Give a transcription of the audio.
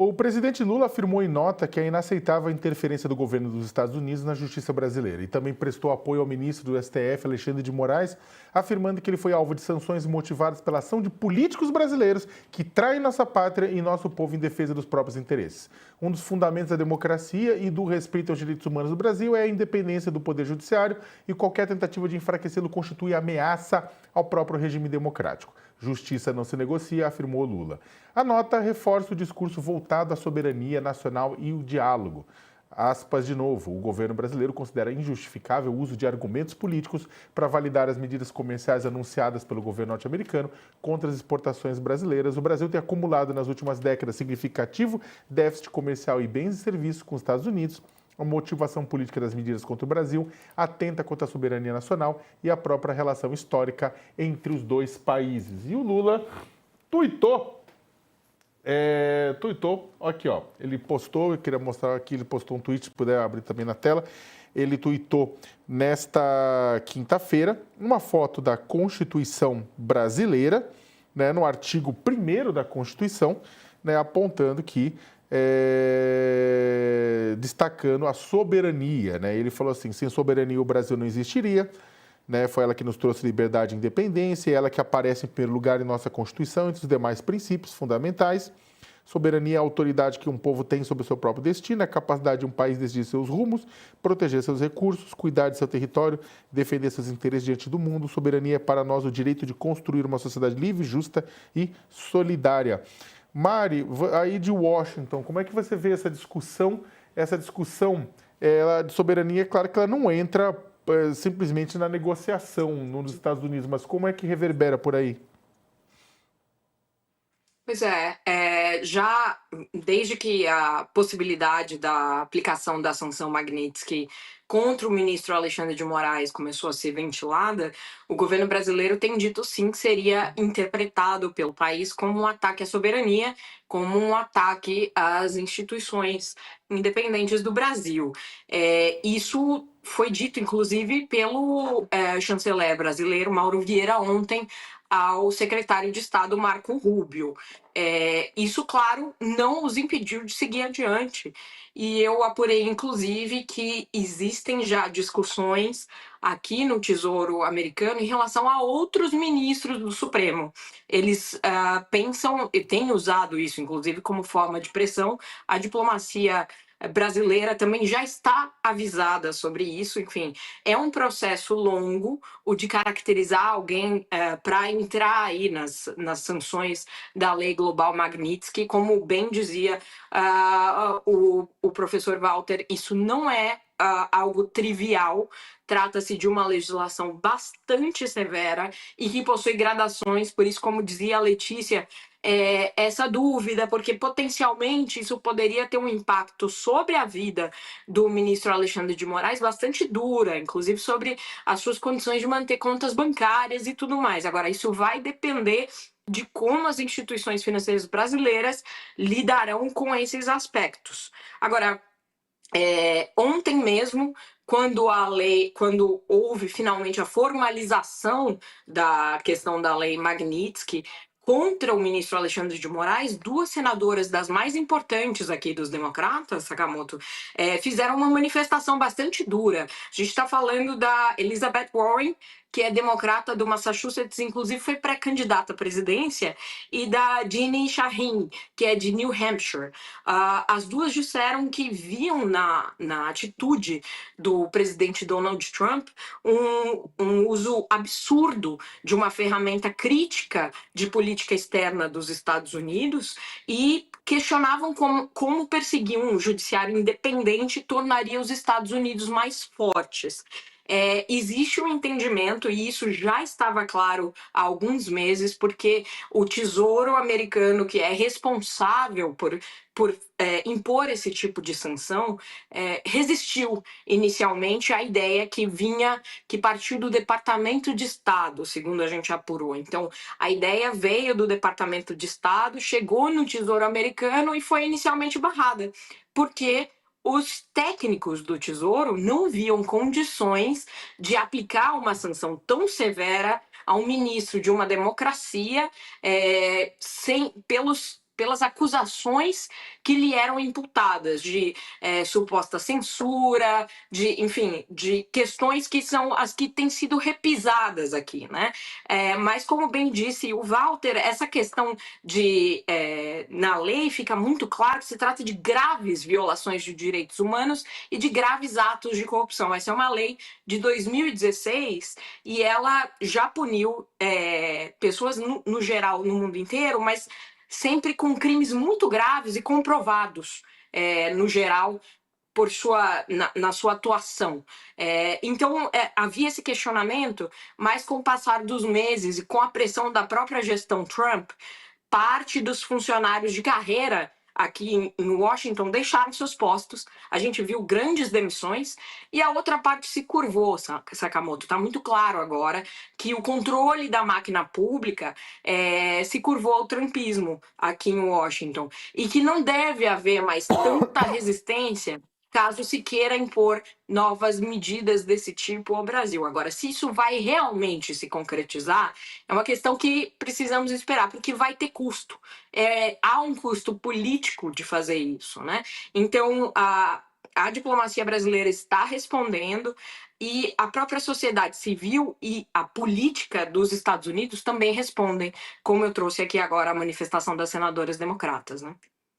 O presidente Lula afirmou em nota que é inaceitável a interferência do governo dos Estados Unidos na justiça brasileira e também prestou apoio ao ministro do STF, Alexandre de Moraes, afirmando que ele foi alvo de sanções motivadas pela ação de políticos brasileiros que traem nossa pátria e nosso povo em defesa dos próprios interesses. Um dos fundamentos da democracia e do respeito aos direitos humanos do Brasil é a independência do Poder Judiciário e qualquer tentativa de enfraquecê-lo constitui ameaça ao próprio regime democrático. Justiça não se negocia, afirmou Lula. A nota reforça o discurso voltado à soberania nacional e o diálogo. Aspas de novo, o governo brasileiro considera injustificável o uso de argumentos políticos para validar as medidas comerciais anunciadas pelo governo norte-americano contra as exportações brasileiras. O Brasil tem acumulado nas últimas décadas significativo déficit comercial e bens e serviços com os Estados Unidos. A motivação política das medidas contra o Brasil atenta contra a soberania nacional e a própria relação histórica entre os dois países. E o Lula tuitou, aqui ó, ele postou, eu queria mostrar aqui, ele postou um tweet, se puder abrir também na tela, ele tuitou nesta quinta-feira uma foto da Constituição brasileira, né, no artigo 1º da Constituição, né, apontando que destacando a soberania, né? Ele falou assim, sem soberania o Brasil não existiria, né? Foi ela que nos trouxe liberdade e independência, ela que aparece em primeiro lugar em nossa Constituição, entre os demais princípios fundamentais. Soberania é a autoridade que um povo tem sobre o seu próprio destino, a capacidade de um país decidir seus rumos, proteger seus recursos, cuidar de seu território, defender seus interesses diante do mundo. Soberania é para nós o direito de construir uma sociedade livre, justa e solidária. Mari, aí de Washington, como é que você vê essa discussão? Essa discussão de soberania, é claro que ela não entra simplesmente na negociação nos Estados Unidos, mas como é que reverbera por aí? Pois já desde que a possibilidade da aplicação da sanção Magnitsky contra o ministro Alexandre de Moraes começou a ser ventilada, o governo brasileiro tem dito sim que seria interpretado pelo país como um ataque à soberania, como um ataque às instituições independentes do Brasil. Isso foi dito, inclusive, pelo chanceler brasileiro Mauro Vieira ontem ao secretário de Estado Marco Rubio. Isso, claro, não os impediu de seguir adiante. E eu apurei, inclusive, que existem já discussões aqui no Tesouro Americano em relação a outros ministros do Supremo. Eles pensam, e têm usado isso, inclusive, como forma de pressão. A diplomacia brasileira também já está avisada sobre isso. Enfim, é um processo longo o de caracterizar alguém para entrar aí nas sanções da Lei Global Magnitsky. Como bem dizia o professor Walter, isso não é algo trivial, trata-se de uma legislação bastante severa e que possui gradações, por isso, como dizia a Letícia, essa dúvida, porque potencialmente isso poderia ter um impacto sobre a vida do ministro Alexandre de Moraes bastante dura, inclusive sobre as suas condições de manter contas bancárias e tudo mais. Agora, isso vai depender de como as instituições financeiras brasileiras lidarão com esses aspectos. Agora, ontem mesmo, quando houve finalmente a formalização da questão da lei Magnitsky contra o ministro Alexandre de Moraes, duas senadoras das mais importantes aqui dos democratas, Sakamoto, fizeram uma manifestação bastante dura. A gente está falando da Elizabeth Warren, que é democrata do Massachusetts, inclusive foi pré-candidata à presidência, e da Jeanne Shaheen, que é de New Hampshire. As duas disseram que viam na atitude do presidente Donald Trump um uso absurdo de uma ferramenta crítica de política externa dos Estados Unidos e questionavam como perseguir um judiciário independente tornaria os Estados Unidos mais fortes. Existe um entendimento, e isso já estava claro há alguns meses, porque o Tesouro Americano, que é responsável por impor esse tipo de sanção, resistiu inicialmente à ideia que partiu do Departamento de Estado, segundo a gente apurou. Então, a ideia veio do Departamento de Estado, chegou no Tesouro Americano e foi inicialmente barrada, porque os técnicos do Tesouro não viam condições de aplicar uma sanção tão severa a um ministro de uma democracia pelas acusações que lhe eram imputadas de suposta censura, enfim, de questões que são as que têm sido repisadas aqui, né? Mas como bem disse o Walter, essa questão na lei fica muito claro que se trata de graves violações de direitos humanos e de graves atos de corrupção. Essa é uma lei de 2016 e ela já puniu pessoas no geral no mundo inteiro, mas sempre com crimes muito graves e comprovados, no geral, na sua atuação. Então, havia esse questionamento, mas com o passar dos meses e com a pressão da própria gestão Trump, parte dos funcionários de carreira aqui em Washington deixaram seus postos. A gente viu grandes demissões e a outra parte se curvou, Sakamoto. Está muito claro agora que o controle da máquina pública se curvou ao trumpismo aqui em Washington e que não deve haver mais tanta resistência caso se queira impor novas medidas desse tipo ao Brasil. Agora, se isso vai realmente se concretizar, é uma questão que precisamos esperar, porque vai ter custo. Há um custo político de fazer isso, né? Então, a diplomacia brasileira está respondendo e a própria sociedade civil e a política dos Estados Unidos também respondem, como eu trouxe aqui agora a manifestação das senadoras democratas, né?